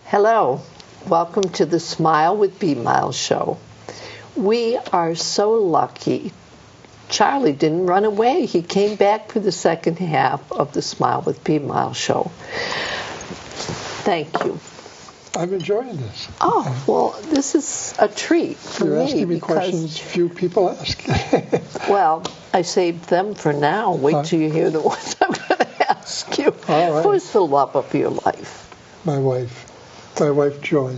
Hello, welcome to the Smile with B. Miles show. We are so lucky. Charlie didn't run away. He came back for the second half of the Smile with B. Miles show. Thank you. I'm enjoying this. Oh, well, this is a treat for me. You're asking me questions few people ask. Well, I saved them for now. Wait till you hear the ones I'm going to ask you. All right. Who's the love of your life? My wife, Joy.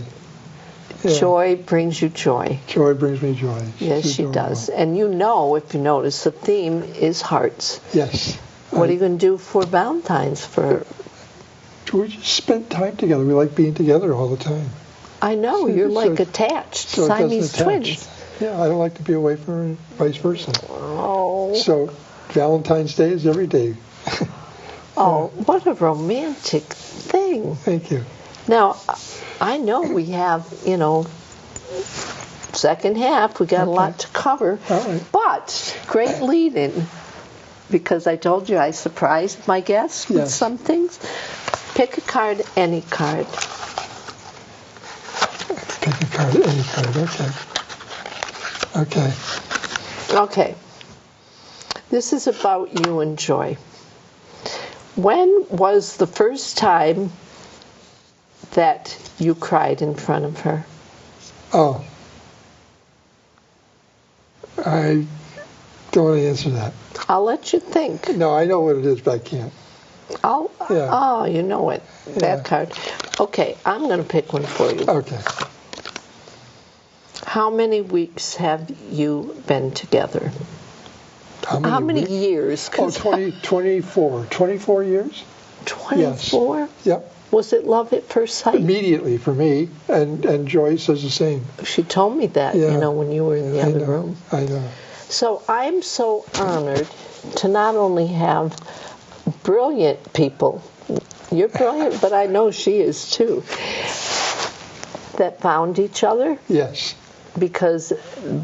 Yeah. Joy brings you joy. Joy brings me joy. Yes, she does. Well. And you know, if you notice, the theme is hearts. Yes. What are you going to do for Valentine's? We just spend time together. We like being together all the time. I know. You're like attached. So Siamese twins. Yeah, I don't like to be away from her and vice versa. Oh. So Valentine's Day is every day. Oh, what a romantic thing. Thank you. Now, I know we have, second half. We got a lot to cover. All right. But great lead-in, because I told you I surprised my guests with some things. Pick a card, any card. Pick a card, any card. Okay. Okay. This is about you and Joy. When was the first time that you cried in front of her? Oh. I don't want to answer that. I'll let you think. No, I know what it is, but I can't. Oh, you know it. That card. Okay, I'm going to pick one for you. Okay. How many weeks have you been together? How many years? 24. 24 years? 24? Yes. Yep. Was it love at first sight? Immediately for me, and Joy says the same. She told me that, when you were in the other room. I know. So I'm so honored to not only have brilliant people, you're brilliant, but I know she is too, that found each other. Yes. Because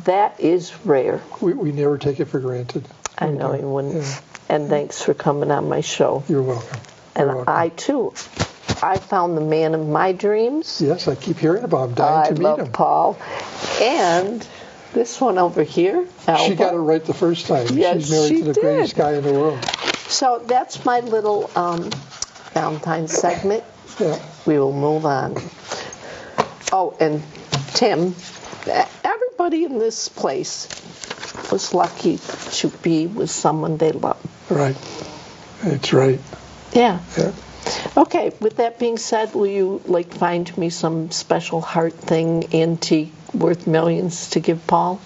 that is rare. We never take it for granted. I know you wouldn't. Yeah. And thanks for coming on my show. You're welcome. I too, I found the man of my dreams. Yes, I keep hearing about him. Dying to meet him. I love Paul. And this one over here, Alba. She got it right the first time. Yes, she's married to the greatest guy in the world. So that's my little Valentine's segment. Yeah. We will move on. Oh, and Tim, everybody in this place was lucky to be with someone they love. Right. That's right. Yeah. Okay, with that being said, will you find me some special heart thing, antique, worth millions to give Paul?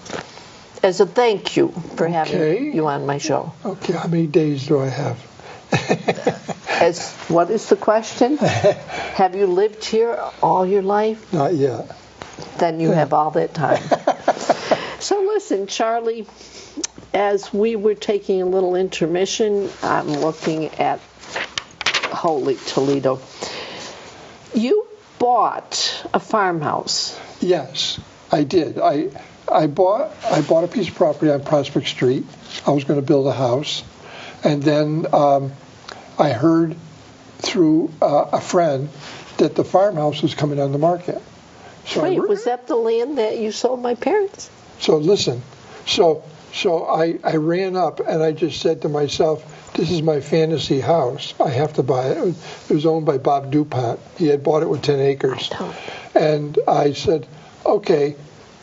As a thank you for having you on my show. Okay, how many days do I have? What is the question? Have you lived here all your life? Not yet. Then you have all that time. So listen, Charlie, as we were taking a little intermission, I'm looking at Holy Toledo. You bought a farmhouse. Yes, I did. I bought a piece of property on Prospect Street. I was going to build a house, and then I heard through a friend that the farmhouse was coming on the market. So wait, was that the land that you sold my parents? So listen, so I ran up and I just said to myself, this is my fantasy house. I have to buy it. It was owned by Bob DuPont. He had bought it with 10 acres. And I said, okay.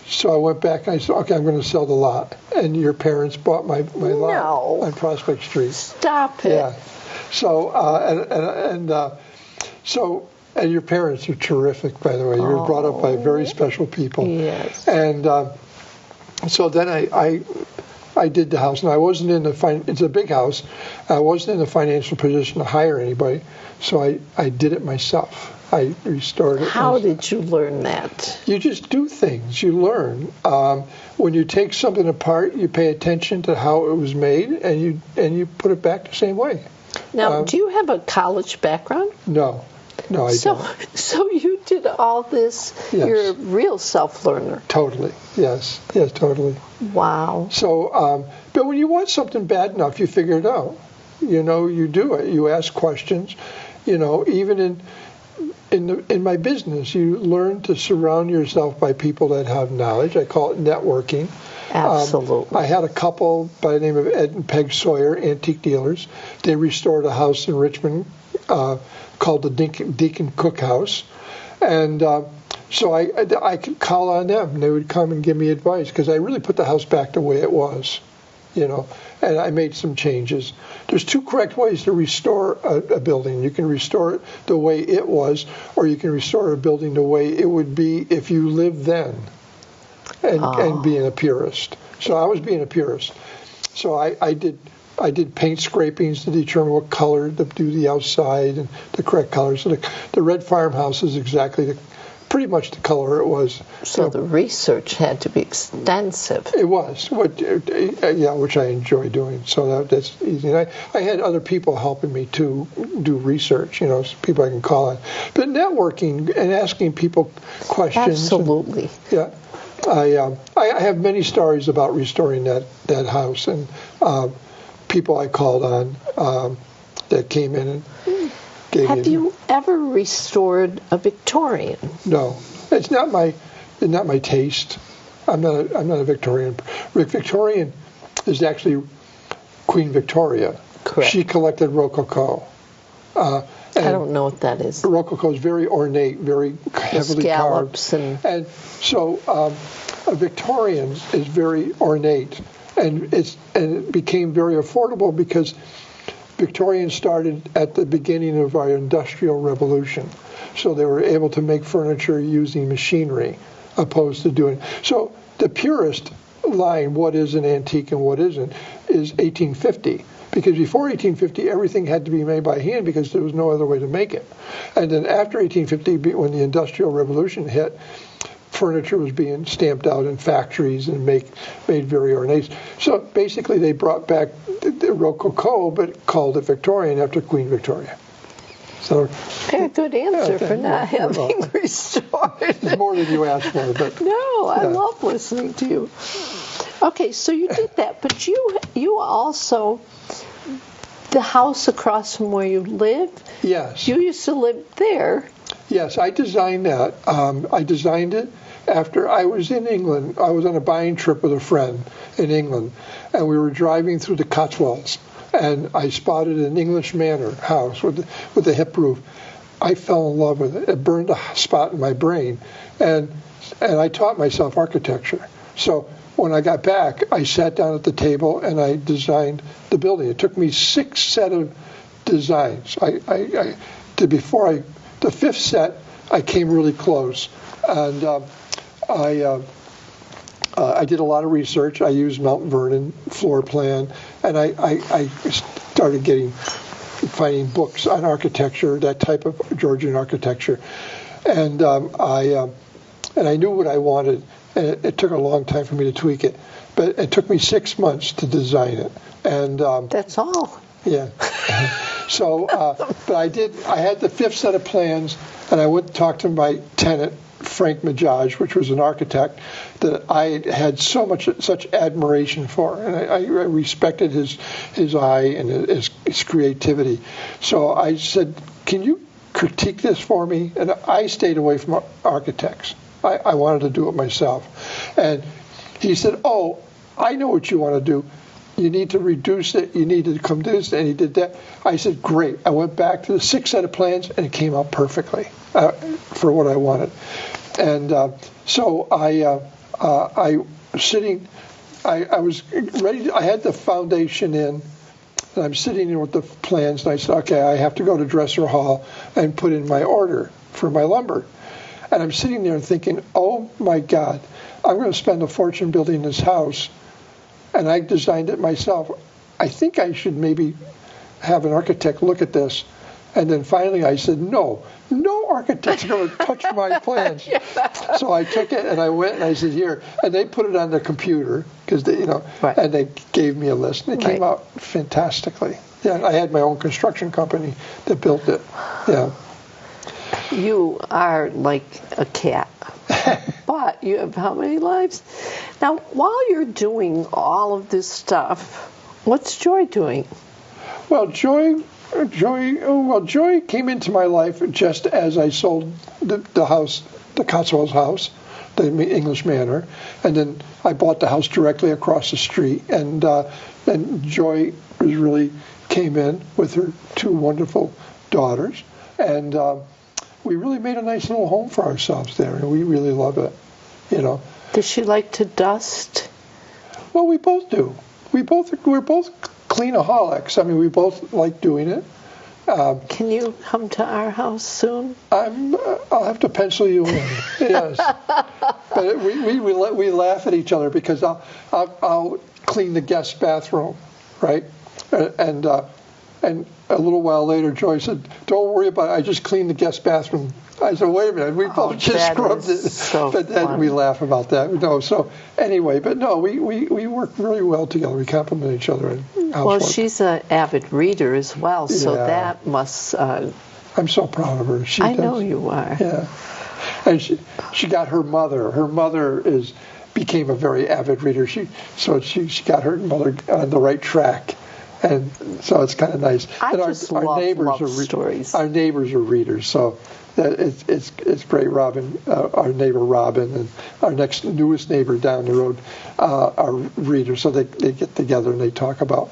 So I went back and I said, okay, I'm going to sell the lot. And your parents bought my lot on Prospect Street. Stop it. Yeah. So, and your parents are terrific, by the way. You were brought up by very special people. Yes. And so then I did the house, and I wasn't in it's a big house. I wasn't in the financial position to hire anybody, so I did it myself. I restored it. How did you learn that? You just do things. You learn. When you take something apart, you pay attention to how it was made, and you put it back the same way. Now, do you have a college background? No, I don't. So you did all this. Yes. You're a real self-learner. Totally. Yes, totally. Wow. So, but when you want something bad enough, you figure it out. You do it. You ask questions. Even in in my business, you learn to surround yourself by people that have knowledge. I call it networking. Absolutely. I had a couple by the name of Ed and Peg Sawyer, antique dealers. They restored a house in Richmond called the Deacon Cook House. And so I could call on them, and they would come and give me advice, because I really put the house back the way it was, and I made some changes. There's two correct ways to restore a building. You can restore it the way it was, or you can restore a building the way it would be if you lived then, and being a purist. So I was being a purist. So I did paint scrapings to determine what color to do the outside and the correct color. So the red farmhouse is exactly pretty much the color it was. So the research had to be extensive. It was, which I enjoy doing. So that's easy. And I had other people helping me to do research, people I can call on. But networking and asking people questions. Absolutely. I have many stories about restoring that house, and people I called on that came in and gave me. Have you ever restored a Victorian? No, it's not my taste. I'm not a Victorian. Victorian is actually Queen Victoria. Correct. She collected Rococo. I don't know what that is. Rococo is very ornate, very heavily carved. And so a Victorian is very ornate, and it became very affordable because Victorians started at the beginning of our Industrial Revolution. So they were able to make furniture using machinery opposed to doing. So the purist line, what is an antique and what isn't, is 1850. Because before 1850, everything had to be made by hand because there was no other way to make it. And then after 1850, when the Industrial Revolution hit, furniture was being stamped out in factories and made very ornate. So basically they brought back the Rococo, but called it Victorian after Queen Victoria. So a good answer for not having restored. It's more than you asked for, but no, I love listening to you. Okay, so you did that, but you also, the house across from where you live. Yes. You used to live there. Yes, I designed that. I designed it after I was in England. I was on a buying trip with a friend in England, and we were driving through the Cotswolds, and I spotted an English manor house with a hip roof. I fell in love with it. It burned a spot in my brain, and I taught myself architecture. So when I got back, I sat down at the table and I designed the building. It took me 6 sets of designs. I did before the 5th set, I came really close, and I did a lot of research. I used Mount Vernon floor plan, and I started finding books on architecture, that type of Georgian architecture, and I knew what I wanted. And it took a long time for me to tweak it, but it took me 6 months to design it. And that's all. Yeah. So, but I had the 5th set of plans, and I went and talked to my tenant, Frank Majaj, which was an architect that I had such admiration for, and I respected his eye and his creativity. So I said, "Can you critique this for me?" And I stayed away from architects. I wanted to do it myself. And he said, "Oh, I know what you want to do. You need to reduce it. You need to come to this." And he did that. I said, "Great." I went back to the 6 set of plans, and it came out perfectly for what I wanted. And so I was ready. I had the foundation in, and I'm sitting there with the plans, and I said, "Okay, I have to go to Dresser Hall and put in my order for my lumber." And I'm sitting there thinking, oh, my God, I'm going to spend a fortune building this house, and I designed it myself. I think I should maybe have an architect look at this. And then finally I said, no architect's going to touch my plans. Yeah. So I took it, and I went, and I said, here. And they put it on the computer, because right. And they gave me a list, and it came out fantastically. Yeah, I had my own construction company that built it. Yeah. You are like a cat, but you have how many lives? Now, while you're doing all of this stuff, what's Joy doing? Well, Joy Joy came into my life just as I sold the house, the Cotswolds house, the English Manor, and then I bought the house directly across the street. And Joy really came in with her two wonderful daughters, and we really made a nice little home for ourselves there, and we really love it. Does she like to dust? Well, we both do. We're both cleanaholics. I mean, we both like doing it. Can you come to our house soon? I'll have to pencil you in. Yes, but we laugh at each other because I'll clean the guest bathroom, right? And a little while later, Joy said, "Don't worry about it. I just cleaned the guest bathroom." I said, "Wait a minute, we both just scrubbed it." So but then fun. we laugh about that. No, so anyway, but no, we work really well together. We complement each other in housework. Well, she's an avid reader as well, so Yeah. that must. I'm so proud of her. I know you are. Yeah, and she got her mother. Her mother became a very avid reader. She got her mother on the right track. And so it's kind of nice. I and just love stories. Our neighbors are readers, so it's great. Robin, our neighbor Robin, and our newest neighbor down the road are readers. So they get together and they talk about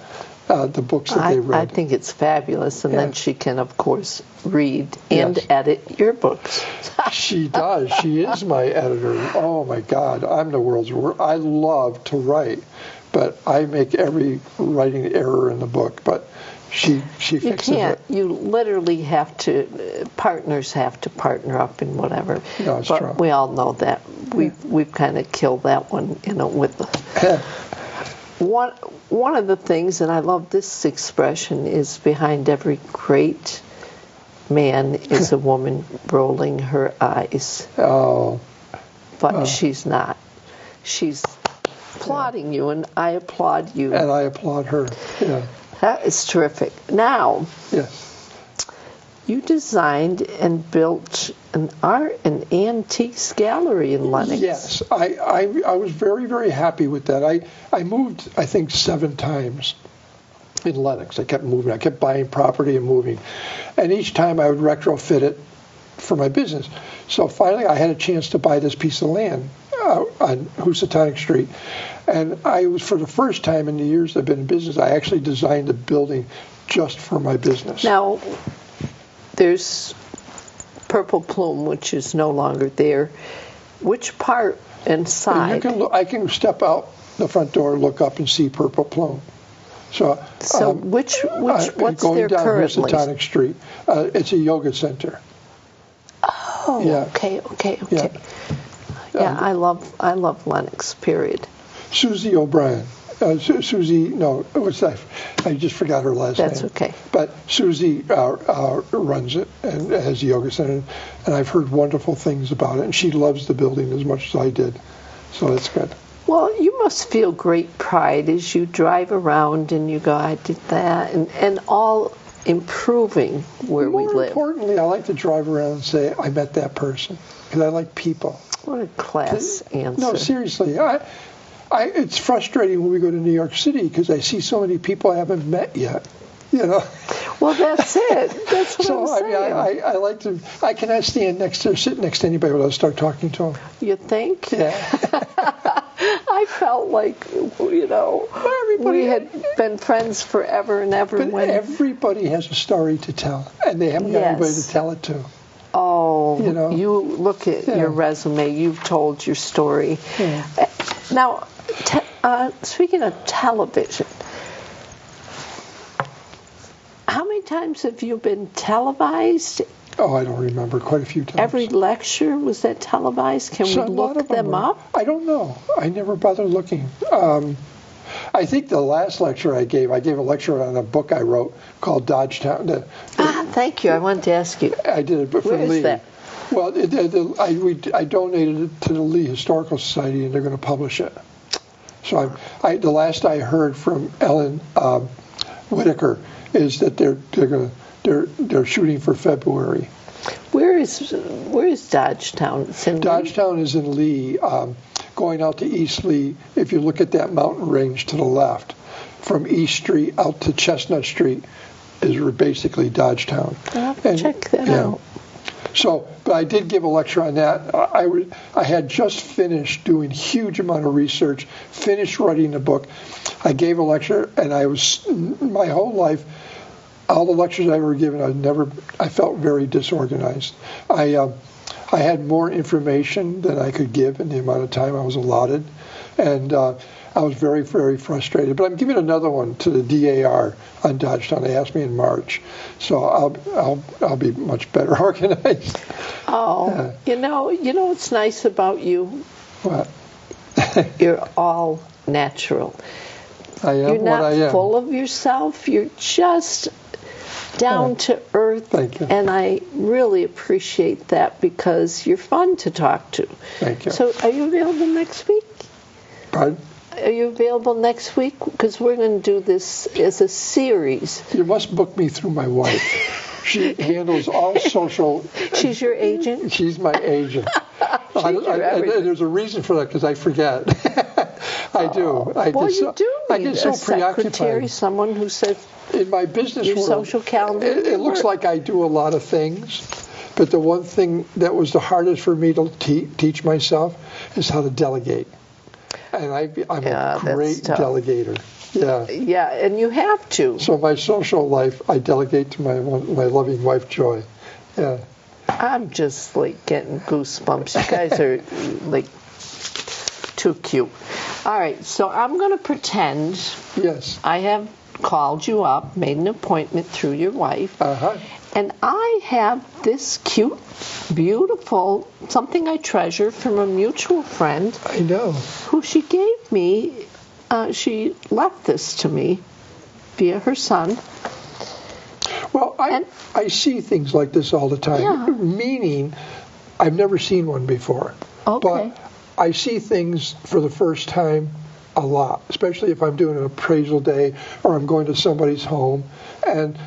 the books that they read. I think it's fabulous, and then she can, of course, read and edit your books. She does. She is my editor. Oh my God, I'm the world's worst. I love to write. But I make every writing error in the book. But she fixes it. You literally have to. Partners have to partner up in whatever. No, it's but true. we all know that. We've kind of killed that one, with the. One of the things, and I love this expression, is behind every great man is a woman rolling her eyes. Oh. But she's not. She's applauding you, and I applaud you. And I applaud her. Yeah. That is terrific. Now, yes, you designed and built an antiques gallery in Lenox. Yes, I was very, very happy with that. I moved, I think, 7 times in Lenox. I kept moving. I kept buying property and moving. And each time I would retrofit it for my business. So finally I had a chance to buy this piece of land on Housatonic Street. And I was, for the first time in the years I've been in business, I actually designed a building just for my business. Now, there's Purple Plume, which is no longer there. Which part and side? I can step out the front door, look up, and see Purple Plume. So what's going there down currently? Housatonic Street. It's a yoga center. Oh, yeah. Okay. Yeah. Yeah, I love Lenox, period. Susie O'Brien. Susie, no, what's that? I just forgot her last name. That's okay. But Susie runs it and has a yoga center, and I've heard wonderful things about it. And she loves the building as much as I did, so that's good. Well, you must feel great pride as you drive around and you go, I did that, and all improving where we live. More importantly, I like to drive around and say, I met that person, because I like people. What a class answer. No, seriously. It's frustrating when we go to New York City because I see so many people I haven't met yet. Well, that's it. That's what I'm saying. I like to. I cannot sit next to anybody without start talking to them. You think? Yeah. I felt like, we had been friends forever and ever. But everybody has a story to tell, and they haven't got anybody to tell it to. Oh, you look at your resume. You've told your story. Yeah. Now, speaking of television, how many times have you been televised? Oh, I don't remember. Quite a few times. Every lecture, was that televised? Can we look them up? I don't know. I never bothered looking. I think the last lecture I gave a lecture on a book I wrote called Dodgetown. Thank you. I wanted to ask you. I did it for Where Lee. is that? Well, I donated it to the Lee Historical Society, and they're going to publish it. So the last I heard from Ellen Whitaker is that they're shooting for February. Where is Dodgetown? It's in Dodgetown is in Lee, going out to East Lee. If you look at that mountain range to the left, from East Street out to Chestnut Street, is basically Dodgetown. I'll have to check that out. So, but I did give a lecture on that. I had just finished doing a huge amount of research, finished writing the book. I gave a lecture, and my whole life, all the lectures I've ever given, I felt very disorganized. I had more information than I could give in the amount of time I was allotted, and I was very, very frustrated. But I'm giving another one to the DAR on Dodgetown. They asked me in March, so I'll be much better organized. Oh, you know what's nice about you? What? You're all natural. I am You're not what I am. full of yourself. You're just down to earth. Thank you. And I really appreciate that because you're fun to talk to. Thank you. So are you available next week? Pardon? Are you available next week? Because we're going to do this as a series. You must book me through my wife. She handles all social. She's your agent? She's my agent. And there's a reason for that because I forget. I do. I get so secretary, preoccupied. someone who says in my business your world, social calendar. It looks like I do a lot of things, but the one thing that was the hardest for me to teach myself is how to delegate. And I'm a great delegator. Yeah. Yeah, and you have to. So my social life, I delegate to my loving wife, Joy. Yeah. I'm just like getting goosebumps. You guys are like too cute. All right, so I'm going to pretend Yes. I have called you up, made an appointment through your wife, and I have this cute, beautiful, something I treasure from a mutual friend. I know. Who she gave me. She left this to me via her son. Well, I see things like this all the time, meaning I've never seen one before. Okay. But I see things for the first time a lot, especially if I'm doing an appraisal day or I'm going to somebody's home. And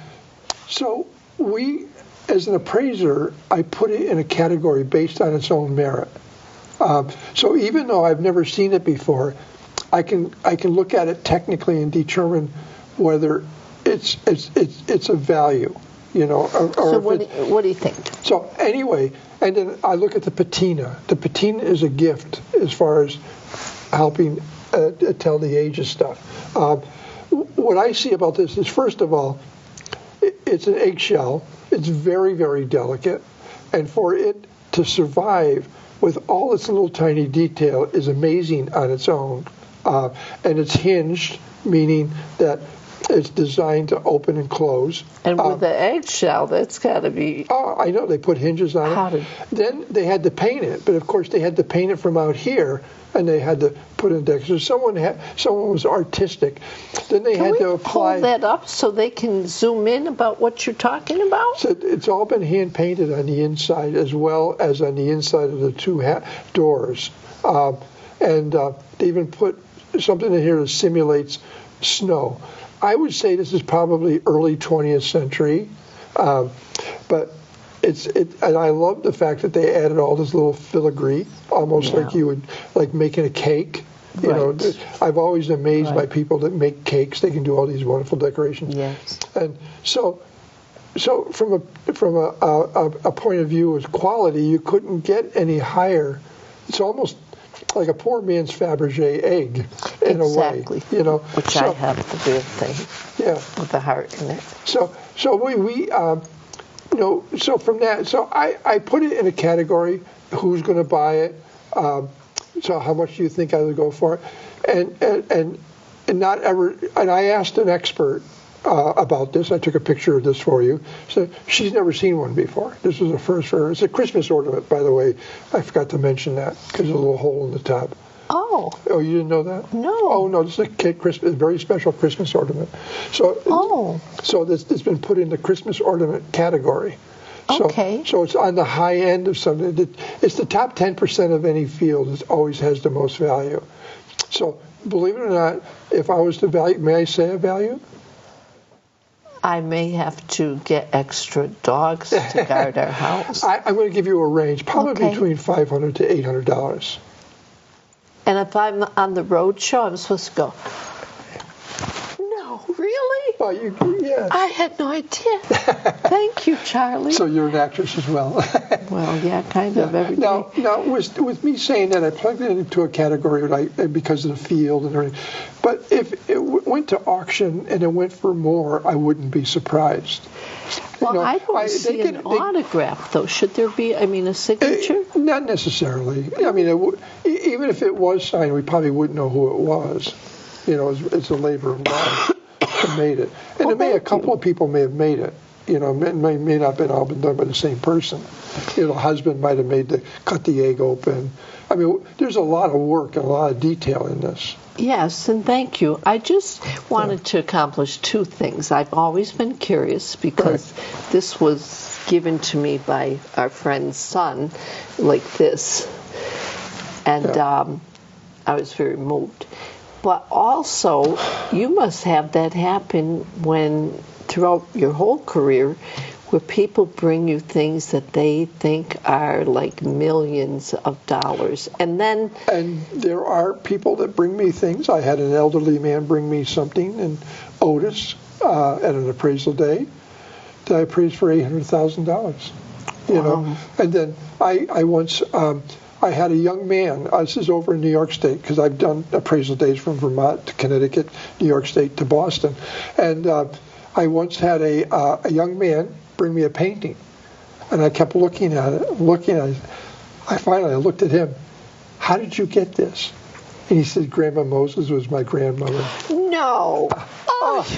so as an appraiser, I put it in a category based on its own merit. So even though I've never seen it before, I can look at it technically and determine whether it's a value, or so what do you think? So anyway, and then I look at the patina. The patina is a gift as far as helping tell the age of stuff. What I see about this is, first of all, it's an eggshell. It's very, very delicate, and for it to survive with all its little tiny detail is amazing on its own. And it's hinged, meaning that it's designed to open and close. And with the eggshell, that's got to be... Oh, I know. They put hinges on it. Then they had to paint it. But, of course, they had to paint it from out here, and they had to put it in. So someone was artistic. Then they had to apply... Can we pull that up so they can zoom in about what you're talking about? So it's all been hand-painted on the inside as well as on the inside of the two doors. And they even put something in here that simulates snow. I would say this is probably early 20th century, but and I love the fact that they added all this little filigree, almost like you would like making a cake. You know, I've always been amazed by people that make cakes. They can do all these wonderful decorations. Yes. And so from a point of view of quality, you couldn't get any higher. It's almost like a poor man's Fabergé egg, in a way. Exactly. Which I have the real thing. Yeah. With the heart in it. So so from that, so I put it in a category: who's going to buy it? So how much do you think I would go for it? And not ever. And I asked an expert about this. I took a picture of this for you. So she's never seen one before. This was a first for her. It's a Christmas ornament, by the way. I forgot to mention that because there's a little hole in the top. Oh. Oh, you didn't know that? No. Oh, no, this is a very special Christmas ornament. So this has been put in the Christmas ornament category. Okay. So it's on the high end of something. It's the top 10% of any field. It always has the most value. So believe it or not, if I was to value, may I say a value? I may have to get extra dogs to guard our house. I'm going to give you a range, probably between $500 to $800. And if I'm on the road show, I'm supposed to go, no Oh, really? Well, yeah. I had no idea. Thank you, Charlie. So you're an actress as well. Well, yeah, kind of every day. Now, with me saying that, I plugged it into a category because of the field and everything. But if it went to auction and it went for more, I wouldn't be surprised. Well, I don't see an autograph, though. Should there be, a signature? Not necessarily. I mean, even if it was signed, we probably wouldn't know who it was. It's a labor of love who made it. And a couple of people may have made it. It may not have all been done by the same person. The husband might have cut the egg open. I mean, there's a lot of work and a lot of detail in this. Yes, and thank you. I just wanted to accomplish two things. I've always been curious because this was given to me by our friend's son, like this. And I was very moved. But also, you must have that happen throughout your whole career, where people bring you things that they think are like millions of dollars. And there are people that bring me things. I had an elderly man bring me something in Otis at an appraisal day that I appraised for $800,000. Wow. And then I once I had a young man. This is over in New York State because I've done appraisal days from Vermont to Connecticut, New York State to Boston, and I once had a young man bring me a painting, and I kept looking at it. I finally looked at him. How did you get this? And he said, Grandma Moses was my grandmother. No.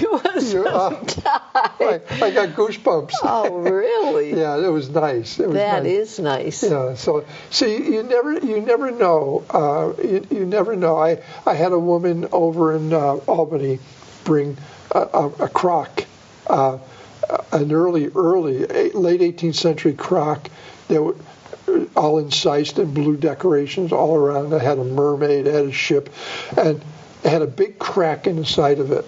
You must have died. I got goosebumps. Oh, really? Yeah, it was nice. That is nice. Yeah. So, see, you never know. You never know. I had a woman over in Albany bring a crock, an early late 18th century crock that were all incised in blue decorations all around. It had a mermaid, it had a ship, and it had a big crack in the side of it.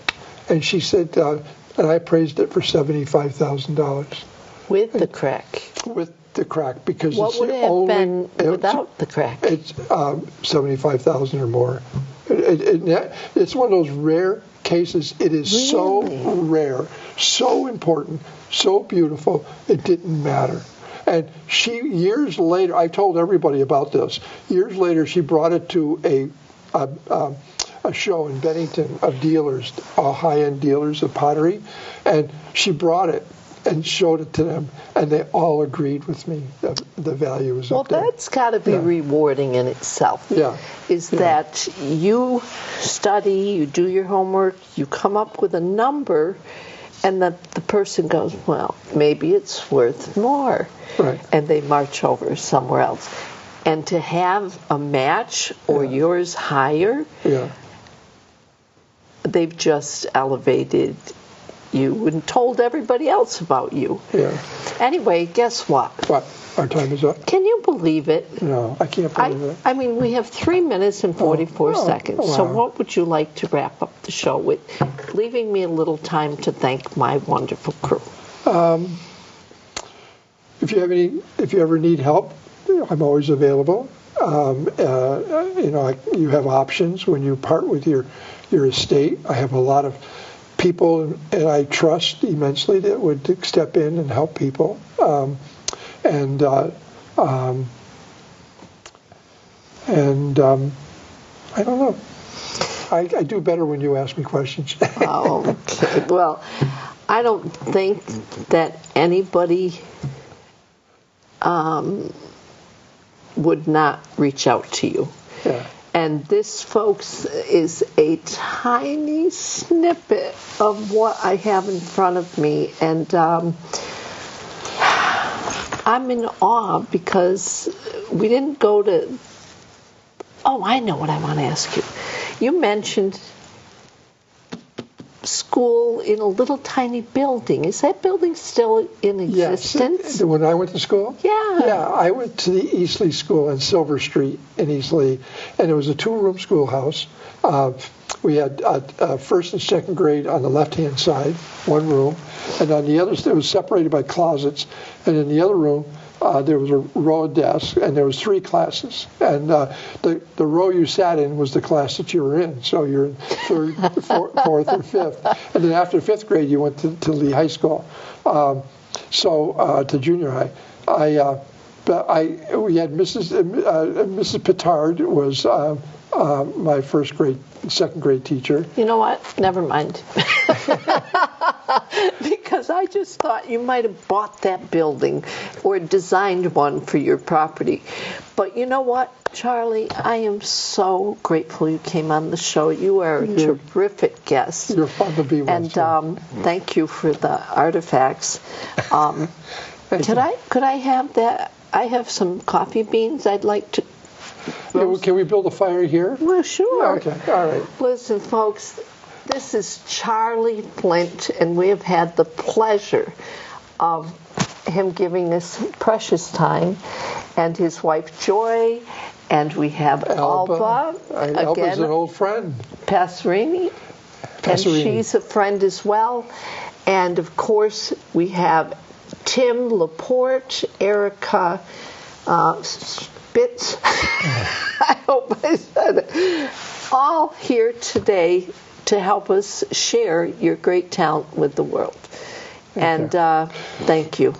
And she said, and I appraised it for $75,000. With the crack? With the crack, because what it's would the it have only, been without the crack? It's $75,000 or more. It's one of those rare cases. It is really? So rare, so important, so beautiful, it didn't matter. And years later, I told everybody about this. Years later, she brought it to a show in Bennington of dealers, high-end dealers of pottery, and she brought it and showed it to them, and they all agreed with me that the value was up there. Well, that's got to be rewarding in itself. Yeah. That you study, you do your homework, you come up with a number, and that the person goes, well, maybe it's worth more. Right. And they march over somewhere else. And to have a match or yours higher, they've just elevated you and told everybody else about you. Yeah. Anyway, guess what? What? Our time is up? Can you believe it? No, I can't believe it. I mean, we have 3 minutes and 44 seconds. Wow. So what would you like to wrap up the show with? Leaving me a little time to thank my wonderful crew. If you ever need help, I'm always available. You have options when you part with your estate. I have a lot of people and I trust immensely that would step in and help people. I don't know. I do better when you ask me questions. Okay. Well, I don't think that anybody would not reach out to you. Yeah. And this, folks, is a tiny snippet of what I have in front of me. And I'm in awe because we didn't go to... Oh, I know what I want to ask you. You mentioned school in a little tiny building. Is that building still in existence? Yes. When I went to school? Yeah. Yeah, I went to the Eastleigh School on Silver Street in Eastleigh, and it was a 2-room schoolhouse. We had first and second grade on the left-hand side, 1 room, and on the other, it was separated by closets, and in the other room, there was a row of desks, and there was 3 classes. And the row you sat in was the class that you were in. So you're in 3rd, 4th, and 5th. And then after 5th grade, you went to Lee High School, to junior high. We had Mrs. Petard was my 2nd grade teacher. You know what? Never mind. Because I just thought you might have bought that building or designed one for your property. But you know what, Charlie? I am so grateful you came on the show. You are a terrific guest. You're fun to be with. And thank you for the artifacts. Could I have that? I have some coffee beans I'd like to roast. Can we build a fire here? Well, sure. Okay, all right. Listen, folks, this is Charlie Flint, and we have had the pleasure of him giving us precious time, and his wife Joy, and we have Alba. Alba's an old friend. Passerini, and she's a friend as well. And of course, we have Tim Laporte, Erica Spitz. I hope I said it. All here today to help us share your great talent with the world. And thank you.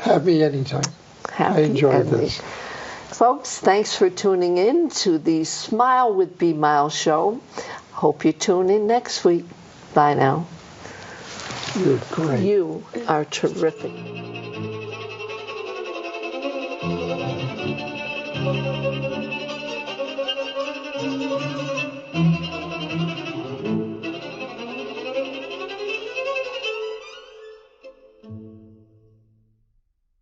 Have me anytime. I enjoyed this. Folks, thanks for tuning in to the Smile with B. Miles show. Hope you tune in next week. Bye now. You're great. You are terrific.